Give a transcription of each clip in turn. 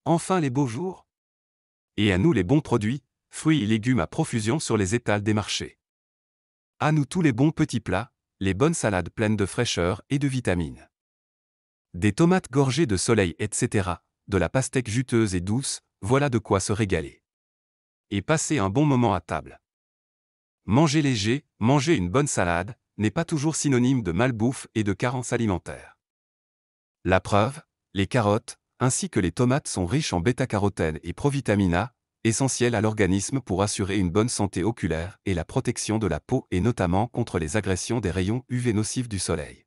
Enfin les beaux jours. Et à nous les bons produits, fruits et légumes à profusion sur les étals des marchés. À nous tous les bons petits plats, les bonnes salades pleines de fraîcheur et de vitamines. Des tomates gorgées de soleil, etc., de la pastèque juteuse et douce, voilà de quoi se régaler. Et passer un bon moment à table. Manger léger, manger une bonne salade, n'est pas toujours synonyme de malbouffe et de carence alimentaire. La preuve, les carottes, ainsi que les tomates sont riches en bêta-carotène et provitamine A, essentiels à l'organisme pour assurer une bonne santé oculaire et la protection de la peau et notamment contre les agressions des rayons UV nocifs du soleil.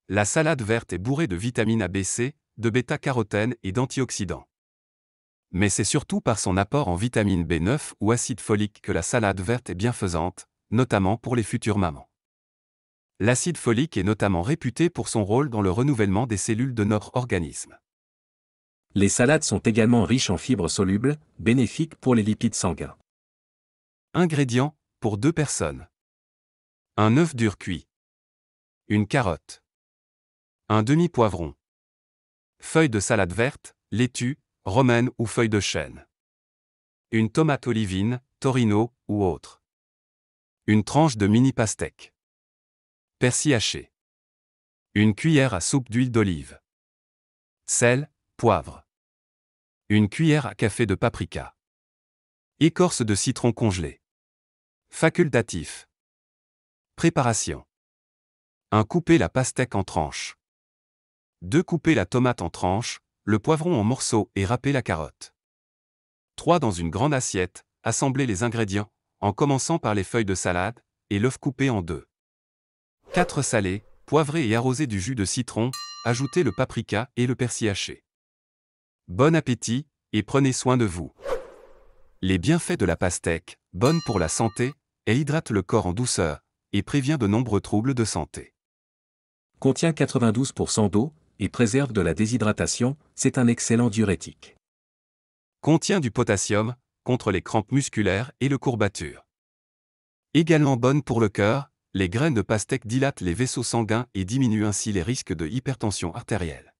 La salade verte est bourrée de vitamine A, B, C, de bêta-carotène et d'antioxydants. Mais c'est surtout par son apport en vitamine B9 ou acide folique que la salade verte est bienfaisante, notamment pour les futures mamans. L'acide folique est notamment réputé pour son rôle dans le renouvellement des cellules de notre organisme. Les salades sont également riches en fibres solubles, bénéfiques pour les lipides sanguins. Ingrédients, pour 2 personnes. Un œuf dur cuit. Une carotte. Un demi-poivron. Feuilles de salade verte, laitue, romaine ou feuilles de chêne. Une tomate olivine, torino ou autre. Une tranche de mini pastèque. Persil haché. Une cuillère à soupe d'huile d'olive. Sel, poivre. Une cuillère à café de paprika. Écorce de citron congelée. Facultatif. Préparation. 1. Couper la pastèque en tranches. 2. Couper la tomate en tranches, le poivron en morceaux et râper la carotte. 3. Dans une grande assiette, assembler les ingrédients, en commençant par les feuilles de salade, et l'œuf coupé en 2. 4. Saler, poivrer et arroser du jus de citron, ajouter le paprika et le persil haché. Bon appétit, et prenez soin de vous. Les bienfaits de la pastèque, bonne pour la santé, elle hydrate le corps en douceur, et prévient de nombreux troubles de santé. Contient 92% d'eau, et préserve de la déshydratation, c'est un excellent diurétique. Contient du potassium, contre les crampes musculaires et le courbature. Également bonne pour le cœur, les graines de pastèque dilatent les vaisseaux sanguins et diminuent ainsi les risques de hypertension artérielle.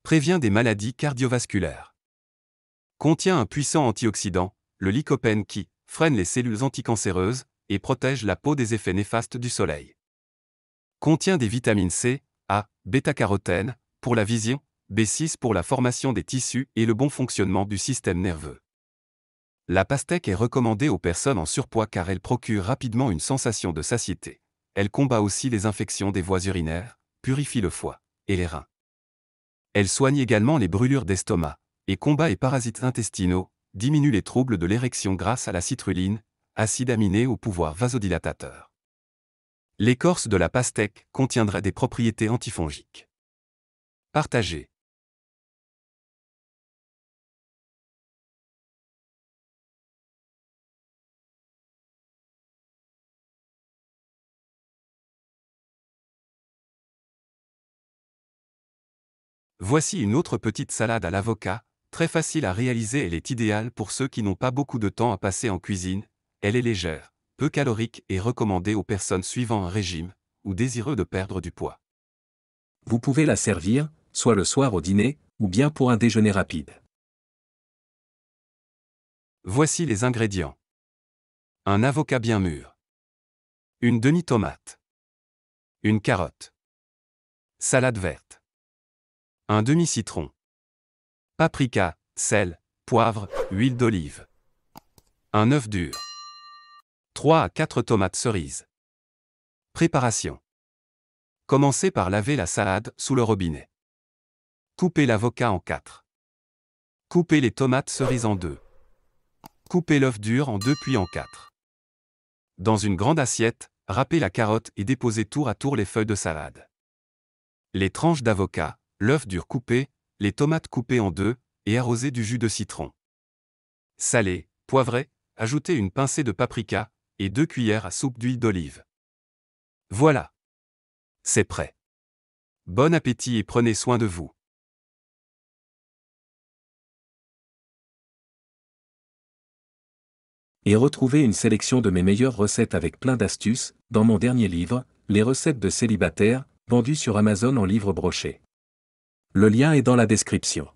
Prévient des maladies cardiovasculaires. Contient un puissant antioxydant, le lycopène qui freine les cellules anticancéreuses et protège la peau des effets néfastes du soleil. Contient des vitamines C, A, bêta-carotène, pour la vision, B6 pour la formation des tissus et le bon fonctionnement du système nerveux. La pastèque est recommandée aux personnes en surpoids car elle procure rapidement une sensation de satiété. Elle combat aussi les infections des voies urinaires, purifie le foie et les reins. Elle soigne également les brûlures d'estomac et combat les parasites intestinaux, diminue les troubles de l'érection grâce à la citrulline, acide aminé au pouvoir vasodilatateur. L'écorce de la pastèque contiendrait des propriétés antifongiques. Partagez. Voici une autre petite salade à l'avocat, très facile à réaliser. Elle est idéale pour ceux qui n'ont pas beaucoup de temps à passer en cuisine. Elle est légère, peu calorique et recommandée aux personnes suivant un régime ou désireux de perdre du poids. Vous pouvez la servir, soit le soir au dîner, ou bien pour un déjeuner rapide. Voici les ingrédients. Un avocat bien mûr. Une demi-tomate. Une carotte. Salade verte. Un demi-citron. Paprika, sel, poivre, huile d'olive. Un œuf dur. 3 à 4 tomates cerises. Préparation. Commencez par laver la salade sous le robinet. Coupez l'avocat en 4. Coupez les tomates cerises en 2. Coupez l'œuf dur en 2 puis en 4. Dans une grande assiette, râpez la carotte et déposez tour à tour les feuilles de salade. Les tranches d'avocat, l'œuf dur coupé, les tomates coupées en 2, et arrosées du jus de citron. Salez, poivrez, ajoutez une pincée de paprika, et 2 cuillères à soupe d'huile d'olive. Voilà. C'est prêt. Bon appétit et prenez soin de vous. Et retrouvez une sélection de mes meilleures recettes avec plein d'astuces, dans mon dernier livre, Les recettes de célibataires, vendu sur Amazon en livre broché. Le lien est dans la description.